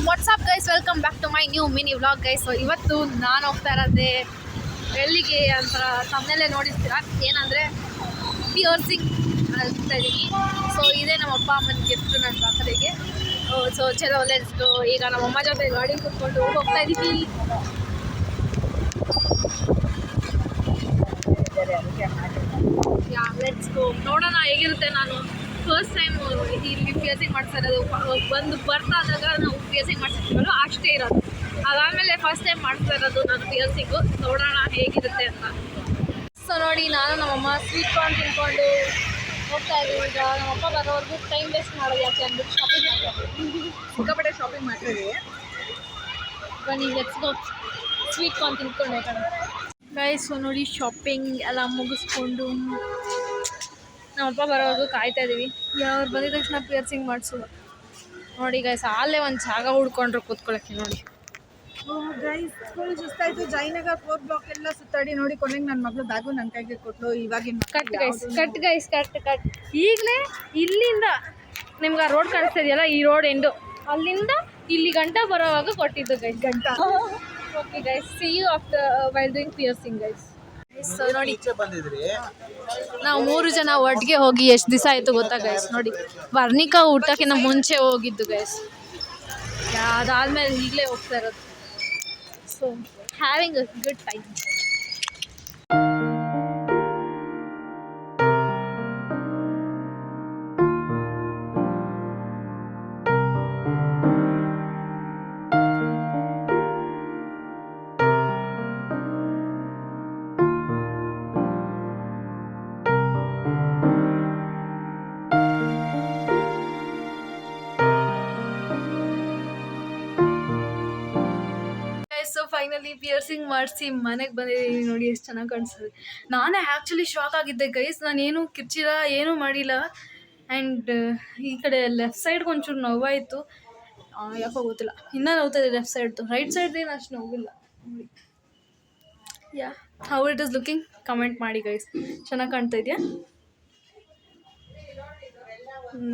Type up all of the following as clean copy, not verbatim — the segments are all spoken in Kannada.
WhatsApp guys, welcome back to my new mini vlog guys. So ಇವತ್ತು ನಾನು ಹೋಗ್ತಾ ಇರೋದೇ ಎಲ್ಲಿಗೆ ಅಂತ ತಮ್ಮನೆಲ್ಲೇ ನೋಡಿರ್ತೀರ, ಏನಂದರೆ ಪಿಯರ್ಸಿಂಗ್ ಆಗ್ತಾ ಇದ್ದೀನಿ. ಸೊ ಇದೇ ನಮ್ಮ ಅಪ್ಪ ಅಮ್ಮನ ಗಿಫ್ಟು ನನ್ನ ಬರ್ತಡೆಗೆ. ಸೊ ಚಲೋ ಲೆಟ್ಸ್ ಗೋ. ಈಗ ನಮ್ಮಮ್ಮ ಜೊತೆ ಗಾಡಿ ಕೂತ್ಕೊಂಡು ಹೋಗ್ತಾ ಇದ್ದೀವಿ. Let's go. ನೋಡೋಣ ಹೇಗಿರುತ್ತೆ. ನಾನು ಫಸ್ಟ್ ಟೈಮ್ ಇಲ್ಲಿ ಪಿಯರ್ಸಿಂಗ್ ಮಾಡ್ತಾ ಇರೋದು. ಬಂದು ಬರ್ತಾದಾಗ ನಾವು ಪಿಯರ್ಸಿಂಗ್ ಮಾಡ್ತಿರ್ತೀವಲ್ಲ ಅಷ್ಟೇ ಇರೋದು. ಅದಾದಮೇಲೆ ಫಸ್ಟ್ ಟೈಮ್ ಮಾಡ್ತಾ ಇರೋದು ನಾನು ಪಿಯರ್ಸಿಂಗು. ನೋಡೋಣ ಹೇಗಿರುತ್ತೆ ಅಂತ. ಸೊ ನೋಡಿ, ನಾನು ನಮ್ಮಮ್ಮ ಸ್ವೀಟ್ ಕಾರ್ನ್ ತಿನ್ಕೊಂಡು ಹೋಗ್ತಾ ಇದ್ದೀವಿ. ಈಗ ನಮ್ಮಪ್ಪ ಬರೋವರೆಗೂ ಟೈಮ್ ವೇಸ್ಟ್ ಮಾಡೋದು ಯಾಕೆ ಅಂದ್ಬಿಟ್ಟು ಶಾಪಿಂಗ್ ಮಾಡ್ತಾಯಿದ್ದೀವಿ. ಸಿಕ್ಕಾಪಟ್ಟೆ ಶಾಪಿಂಗ್ ಮಾಡ್ತಾಯಿದ್ದೀವಿ. ಬನ್ನಿ ಲೆಟ್ಸ್ ಗೋ. ಸ್ವೀಟ್ ಕಾರ್ನ್ ತಿನ್ಕೊಂಡು ಹೋಗೋಣ ಗೈಸ್. ಸೊ ನೋಡಿ, ಶಾಪಿಂಗ್ ಎಲ್ಲ ಮುಗಿಸ್ಕೊಂಡು ನಮ್ಮಪ್ಪ ಬರೋವರೆಗೂ ಕಾಯ್ತಾ ಇದ್ದೀವಿ. ಅವ್ರು ಬಂದಿದ ತಕ್ಷಣ ಪಿಯರ್ಸಿಂಗ್ ಮಾಡಿಸೋದು. ನೋಡಿ ಗೈಸ್, ಅಲ್ಲೇ ಒಂದು ಜಾಗ ಹುಡ್ಕೊಂಡ್ರು ಕೂತ್ಕೊಳ್ಳೋಕ್ಕೆ. ನೋಡಿ ಗೈಸ್, ಫುಲ್ ಸುಸ್ತಾಯಿತು. ಜಯನಗರ್ 4th ಬ್ಲಾಕ್ ಎಲ್ಲ ಸುತ್ತಾಡಿ ನೋಡಿ ಕೊನೆಗೆ ನನ್ನ ಮಗಳು ಬ್ಯಾಗು ನನ್ನ ಕೈಗೆ ಕೊಟ್ಟಲು. ಇವಾಗಿನ ಕಟ್ ಗೈಸ್. ಈಗಲೇ ಇಲ್ಲಿಂದ ನಿಮ್ಗೆ ಆ ರೋಡ್ ಕಾಣಿಸ್ತಾ ಇದೆಯಲ್ಲ, ಈ ರೋಡ್ ಎಂಡು, ಅಲ್ಲಿಂದ ಇಲ್ಲಿ ಗಂಟ ಬರೋವಾಗ ಕೊಟ್ಟಿದ್ದು ಗೈಸ್. ಗಂಟ. Okay guys, see you after while doing piercing guys. So ನೋಡಿ, ನಾವು 3 ಜನ ಒಟ್ಟಿಗೆ ಹೋಗಿ ಎಷ್ಟು ದಿವಸ ಆಯಿತು ಗೊತ್ತಾ ಗೈಸ್. ನೋಡಿ, ವರ್ಣಿಕಾ ಊಟಕ್ಕಿಂತ ಮುಂಚೆ ಹೋಗಿದ್ದು ಗೈಸ್. ಅದಾದಮೇಲೆ ಈಗಲೇ ಹೋಗ್ತಾ ಇರೋದು. So having a good time. So finally piercing ಮಾಡಿಸಿ ಮನೆಗೆ ಬಂದಿದ್ದೀನಿ. ನೋಡಿ ಎಷ್ಟು ಚೆನ್ನಾಗಿ ಕಾಣಿಸ್ತದೆ. ನಾನೇ ಆ್ಯಕ್ಚುಲಿ ಶಾಕ್ ಆಗಿದ್ದೆ ಗೈಸ್. ನಾನೇನು ಕಿರ್ಚಿಲ್ಲ, ಏನೂ ಮಾಡಿಲ್ಲ. ಆ್ಯಂಡ್ ಈ ಕಡೆ ಲೆಫ್ಟ್ ಸೈಡ್ಗೆ ಒಂಚೂರು ನೋವಾಯಿತು, ಯಾಕೋ ಗೊತ್ತಿಲ್ಲ. ಇನ್ನೂ ನೋವ್ತದೆ ಲೆಫ್ಟ್ ಸೈಡ್ದು. ರೈಟ್ ಸೈಡ್ದೇನು ಅಷ್ಟು ನೋವಿಲ್ಲ. ನೋಡಿ, how it is looking, comment ಮಾಡಿ ಗೈಸ್. ಚೆನ್ನಾಗಿ ಕಾಣ್ತಾ ಇದೆಯಾ?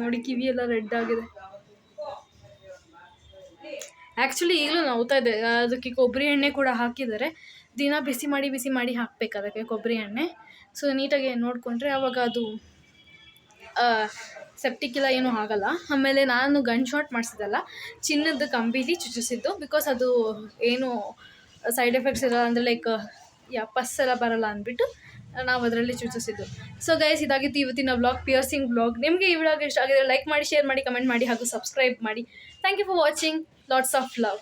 ನೋಡಿ, ಕಿವಿ ಎಲ್ಲ ರೆಡ್ ಆಗಿದೆ. ಆ್ಯಕ್ಚುಲಿ ಈಗಲೂ ನೋವ್ತಾ ಇದೆ. ಅದಕ್ಕೆ ಕೊಬ್ಬರಿ ಎಣ್ಣೆ ಕೂಡ ಹಾಕಿದ್ದಾರೆ. ದಿನ ಬಿಸಿ ಮಾಡಿ ಹಾಕಬೇಕು ಅದಕ್ಕೆ ಕೊಬ್ಬರಿ ಎಣ್ಣೆ. ಸೊ ನೀಟಾಗಿ ನೋಡಿಕೊಂಡ್ರೆ ಆವಾಗ ಅದು ಸೆಪ್ಟಿಕ್ಕಿಲ್ಲ, ಏನೂ ಆಗೋಲ್ಲ. ಆಮೇಲೆ ನಾನು ಗನ್ ಶಾಟ್ ಮಾಡಿಸಿದಲ್ಲ, ಚಿನ್ನದ ಕಂಬಿಲಿ ಚುಚ್ಚಿಸಿದ್ದು. ಬಿಕಾಸ್ ಅದು ಏನು ಸೈಡ್ ಎಫೆಕ್ಟ್ಸ್ ಇರೋಲ್ಲ, ಅಂದರೆ ಲೈಕ್ ಪಸ್ ಎಲ್ಲ ಬರೋಲ್ಲ ಅಂದ್ಬಿಟ್ಟು ನಾವು ಅದರಲ್ಲಿ ಚುಚ್ಚಿಸಿದ್ದು. ಸೊ ಗೈಸ್, ಇದಾಗಿತ್ತು ಇವತ್ತಿನ ವ್ಲಾಗ್, ಪಿಯರ್ಸಿಂಗ್ ವ್ಲಾಗ್. ನಿಮಗೆ ಈ ವ್ಲಾಗ್ ಇಷ್ಟ ಆಗಿದ್ರೆ ಲೈಕ್ ಮಾಡಿ, ಶೇರ್ ಮಾಡಿ, ಕಮೆಂಟ್ ಮಾಡಿ ಹಾಗೂ ಸಬ್ಸ್ಕ್ರೈಬ್ ಮಾಡಿ. Thank you for watching. Lots of love.